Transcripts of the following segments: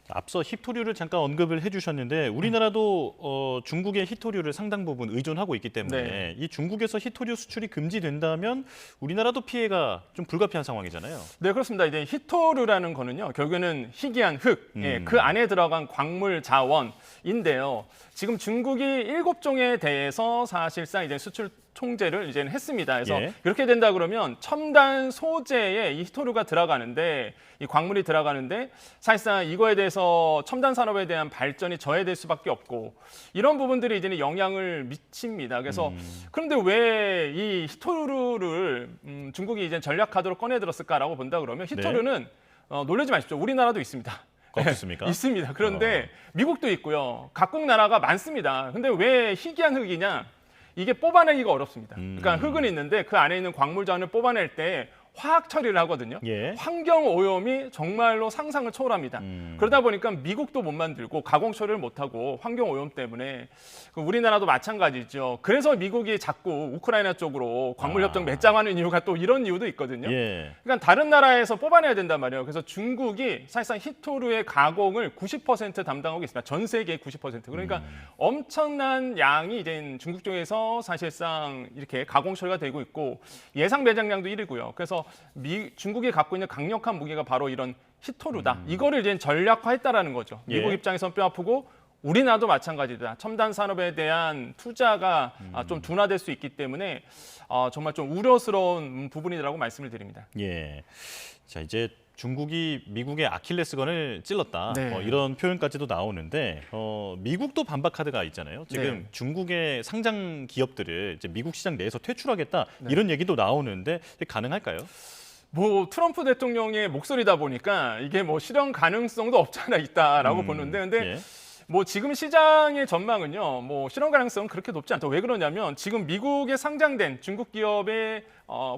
앞서 히토류를 잠깐 언급을 해주셨는데 우리나라도 중국의 히토류를 상당 부분 의존하고 있기 때문에 네. 이 중국에서 히토류 수출이 금지된다면 우리나라도 피해가 좀 불가피한 상황이잖아요. 네, 그렇습니다. 이제 히토류라는 거는요, 결국에는 희귀한 흙, 그 안에 들어간 광물 자원인데요. 지금 중국이 7종에 대해서 사실상 이제 수출 통제를 이제는 했습니다. 그래서 예. 이렇게 된다 그러면 첨단 소재에 이 히토류가 들어가는데, 이 광물이 들어가는데 사실상 이거에 대해서 첨단 산업에 대한 발전이 저해될 수밖에 없고 이런 부분들이 이제는 영향을 미칩니다. 그래서 그런데 왜 이 히토류를 중국이 이제 전략 카드로 꺼내 들었을까라고 본다 그러면 히토류는 놀라지 마십시오. 우리나라도 있습니다. 없습니까? 있습니다. 그런데 미국도 있고요. 각국 나라가 많습니다. 근데 왜 희귀한 흙이냐? 이게 뽑아내기가 어렵습니다. 그러니까 흙은 있는데 그 안에 있는 광물 자원을 뽑아낼 때 화학 처리를 하거든요. 예. 환경 오염이 정말로 상상을 초월합니다. 그러다 보니까 미국도 못 만들고 가공 처리를 못 하고 환경 오염 때문에 우리나라도 마찬가지죠. 그래서 미국이 자꾸 우크라이나 쪽으로 광물 협정 맺자하는 이유가 또 이런 이유도 있거든요. 예. 그러니까 다른 나라에서 뽑아내야 된단 말이에요. 그래서 중국이 사실상 히토류의 가공을 90% 담당하고 있습니다. 전 세계의 90%. 그러니까 엄청난 양이 이제 중국 쪽에서 사실상 이렇게 가공 처리가 되고 있고 예상 매장량도 1위고요. 그래서 중국이 갖고 있는 강력한 무기가 바로 이런 히토류다. 이거를 이제 전략화했다라는 거죠. 미국 예. 입장에서는 뼈 아프고 우리나라도 마찬가지다. 첨단 산업에 대한 투자가 좀 둔화될 수 있기 때문에 정말 좀 우려스러운 부분이라고 말씀을 드립니다. 예. 자, 이제 중국이 미국의 아킬레스건을 찔렀다. 네. 이런 표현까지도 나오는데 미국도 반박 카드가 있잖아요. 지금 네. 중국의 상장 기업들을 이제 미국 시장 내에서 퇴출하겠다 네. 이런 얘기도 나오는데 가능할까요? 뭐 트럼프 대통령의 목소리다 보니까 이게 뭐 실현 가능성도 없잖아 있다라고 보는데 근데 예. 뭐 지금 시장의 전망은요, 뭐 실현 가능성은 그렇게 높지 않다. 왜 그러냐면 지금 미국에 상장된 중국 기업에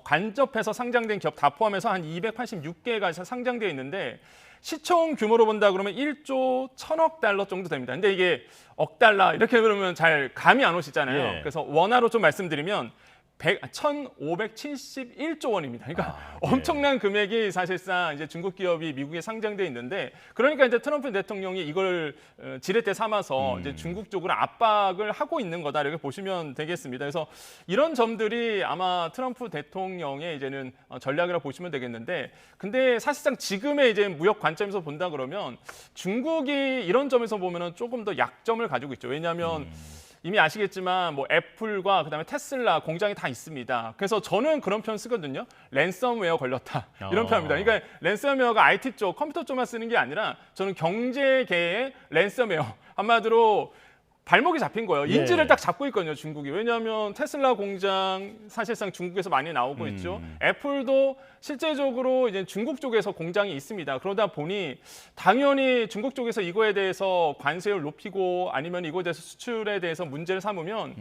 관접해서 상장된 기업 다 포함해서 한 286개가 상장되어 있는데 시총 규모로 본다 그러면 1조 1,000억 달러 정도 됩니다. 근데 이게 억 달러 이렇게 그러면 잘 감이 안 오시잖아요. 예. 그래서 원화로 좀 말씀드리면 1,571조 원입니다. 그러니까 엄청난 금액이 사실상 이제 중국 기업이 미국에 상장돼 있는데 그러니까 이제 트럼프 대통령이 이걸 지렛대 삼아서 이제 중국 쪽으로 압박을 하고 있는 거다 이렇게 보시면 되겠습니다. 그래서 이런 점들이 아마 트럼프 대통령의 이제는 전략이라고 보시면 되겠는데 근데 사실상 지금의 이제 무역 관점에서 본다 그러면 중국이 이런 점에서 보면은 조금 더 약점을 가지고 있죠. 왜냐하면 이미 아시겠지만 뭐 애플과 그다음에 테슬라 공장이 다 있습니다. 그래서 저는 그런 표현 쓰거든요. 랜섬웨어 걸렸다. 이런 표현입니다. 그러니까 랜섬웨어가 IT 쪽, 컴퓨터 쪽만 쓰는 게 아니라 저는 경제계의 랜섬웨어. 한마디로 발목이 잡힌 거예요. 인지를 예. 딱 잡고 있거든요, 중국이. 왜냐하면 테슬라 공장 사실상 중국에서 많이 나오고 있죠. 애플도 실제적으로 이제 중국 쪽에서 공장이 있습니다. 그러다 보니 당연히 중국 쪽에서 이거에 대해서 관세를 높이고 아니면 이거에 대해서 수출에 대해서 문제를 삼으면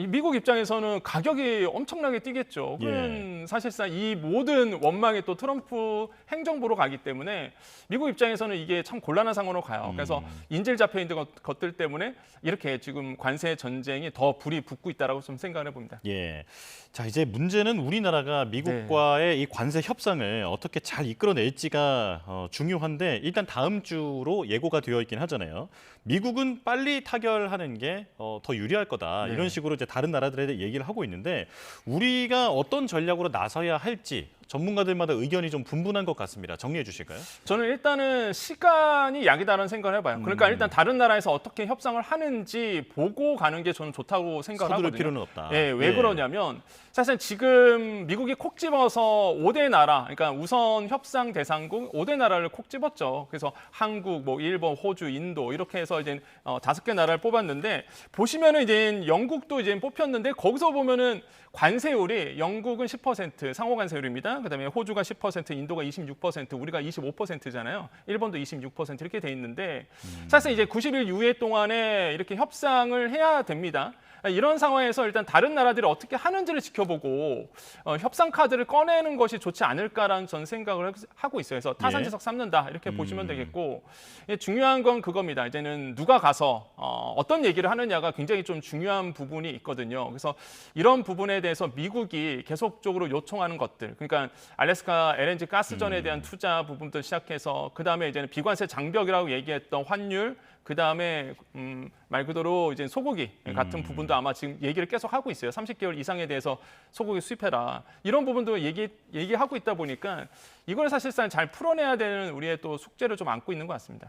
미국 입장에서는 가격이 엄청나게 뛰겠죠. 그러면 사실상 이 모든 원망이 또 트럼프 행정부로 가기 때문에 미국 입장에서는 이게 참 곤란한 상황으로 가요. 그래서 인질 잡혀 있는 것들 때문에 이렇게 지금 관세 전쟁이 더 불이 붙고 있다라고 좀 생각을 해봅니다. 예. 자, 이제 문제는 우리나라가 미국과의 이 관세 협상을 어떻게 잘 이끌어낼지가 중요한데 일단 다음 주로 예고가 되어 있긴 하잖아요. 미국은 빨리 타결하는 게 더 유리할 거다. 이런 식으로 이제 다른 나라들에 얘기를 하고 있는데 우리가 어떤 전략으로 나서야 할지 전문가들마다 의견이 좀 분분한 것 같습니다. 정리해 주실까요? 저는 일단은 시간이 약이다라는 생각을 해봐요. 그러니까 일단 다른 나라에서 어떻게 협상을 하는지 보고 가는 게 저는 좋다고 생각을 서두를 하거든요. 필요는 없다. 예, 왜 그러냐면 사실 지금 미국이 콕 집어서 5대 나라, 그러니까 우선 협상 대상국 5대 나라를 콕 집었죠. 그래서 한국, 뭐 일본, 호주, 인도 이렇게 해서 이제 5개 나라를 뽑았는데 보시면은 이제 영국도 이제 뽑혔는데 거기서 보면은 관세율이 영국은 10% 상호 관세율입니다. 그다음에 호주가 10%, 인도가 26%, 우리가 25%잖아요. 일본도 26% 이렇게 돼 있는데 사실 이제 90일 이후에 동안에 이렇게 협상을 해야 됩니다. 이런 상황에서 일단 다른 나라들이 어떻게 하는지를 지켜보고 협상 카드를 꺼내는 것이 좋지 않을까라는 전 생각을 하고 있어요. 그래서 타산지석 삼는다 이렇게 보시면 되겠고 중요한 건 그겁니다. 이제는 누가 가서 어떤 얘기를 하느냐가 굉장히 좀 중요한 부분이 있거든요. 그래서 이런 부분에 대해서 미국이 계속적으로 요청하는 것들, 그러니까 알래스카 LNG 가스전에 대한 투자 부분부터 시작해서 그 다음에 이제는 비관세 장벽이라고 얘기했던 환율, 그 다음에 말 그대로 이제 소고기 같은 부분도 아마 지금 얘기를 계속 하고 있어요. 30개월 이상에 대해서 소고기 수입해라. 이런 부분도 얘기하고 있다 보니까 이걸 사실상 잘 풀어내야 되는 우리의 또 숙제를 좀 안고 있는 것 같습니다.